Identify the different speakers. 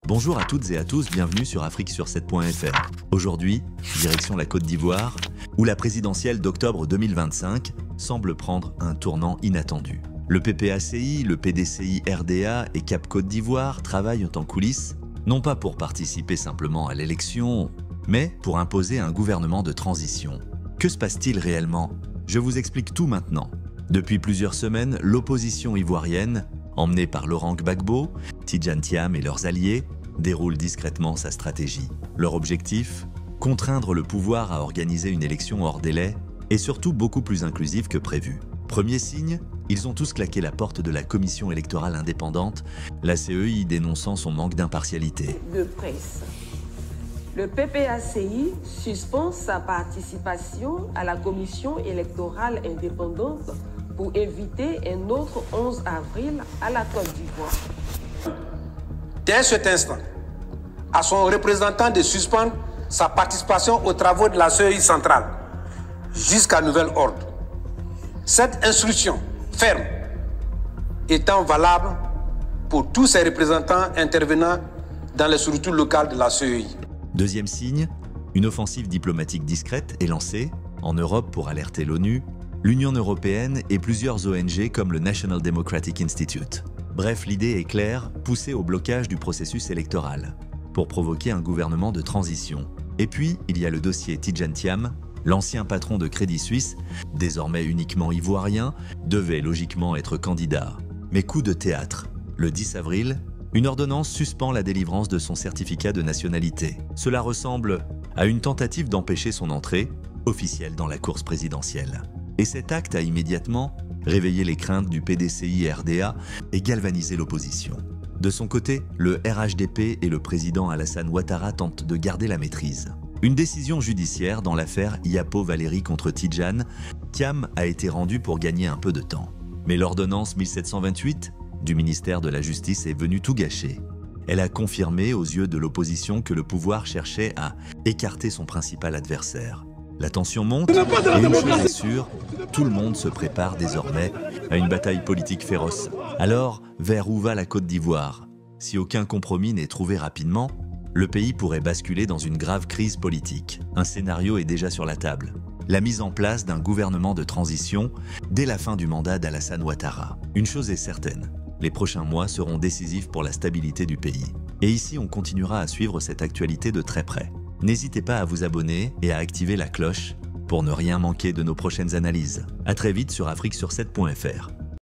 Speaker 1: Bonjour à toutes et à tous, bienvenue sur afrique-sur7.fr. Aujourd'hui, direction la Côte d'Ivoire, où la présidentielle d'octobre 2025 semble prendre un tournant inattendu. Le PPACI, le PDCI RDA et Cap Côte d'Ivoire travaillent en coulisses, non pas pour participer simplement à l'élection, mais pour imposer un gouvernement de transition. Que se passe-t-il réellement? Je vous explique tout maintenant. Depuis plusieurs semaines, l'opposition ivoirienne, emmenée par Laurent Gbagbo, Tidjane Thiam et leurs alliés, déroule discrètement sa stratégie. Leur objectif? Contraindre le pouvoir à organiser une élection hors délai et surtout beaucoup plus inclusive que prévu. Premier signe, ils ont tous claqué la porte de la commission électorale indépendante, la CEI dénonçant son manque d'impartialité.
Speaker 2: De presse. Le PPACI suspend sa participation à la commission électorale indépendante pour éviter un autre 11 avril à la Côte d'Ivoire.
Speaker 3: Dès cet instant, à son représentant de suspendre sa participation aux travaux de la CEI centrale jusqu'à nouvel ordre. Cette instruction ferme étant valable pour tous ses représentants intervenant dans les structures locales de la CEI.
Speaker 1: Deuxième signe, une offensive diplomatique discrète est lancée en Europe pour alerter l'ONU, l'Union européenne et plusieurs ONG comme le National Democratic Institute. Bref, l'idée est claire, pousser au blocage du processus électoral, pour provoquer un gouvernement de transition. Et puis, il y a le dossier Tidjane Thiam, l'ancien patron de Crédit Suisse, désormais uniquement ivoirien, devait logiquement être candidat. Mais coup de théâtre. Le 10 avril, une ordonnance suspend la délivrance de son certificat de nationalité. Cela ressemble à une tentative d'empêcher son entrée officielle dans la course présidentielle. Et cet acte a immédiatement réveillé les craintes du PDCI RDA et galvanisé l'opposition. De son côté, le RHDP et le président Alassane Ouattara tentent de garder la maîtrise. Une décision judiciaire dans l'affaire Yapo Valéry contre Tidjane Thiam a été rendue pour gagner un peu de temps. Mais l'ordonnance 1728 du ministère de la Justice est venue tout gâcher. Elle a confirmé aux yeux de l'opposition que le pouvoir cherchait à écarter son principal adversaire. La tension monte et une chose est sûre, tout le monde se prépare désormais à une bataille politique féroce. Alors, vers où va la Côte d'Ivoire? Si aucun compromis n'est trouvé rapidement, le pays pourrait basculer dans une grave crise politique. Un scénario est déjà sur la table. La mise en place d'un gouvernement de transition dès la fin du mandat d'Alassane Ouattara. Une chose est certaine, les prochains mois seront décisifs pour la stabilité du pays. Et ici, on continuera à suivre cette actualité de très près. N'hésitez pas à vous abonner et à activer la cloche pour ne rien manquer de nos prochaines analyses. À très vite sur afrique-sur7.fr.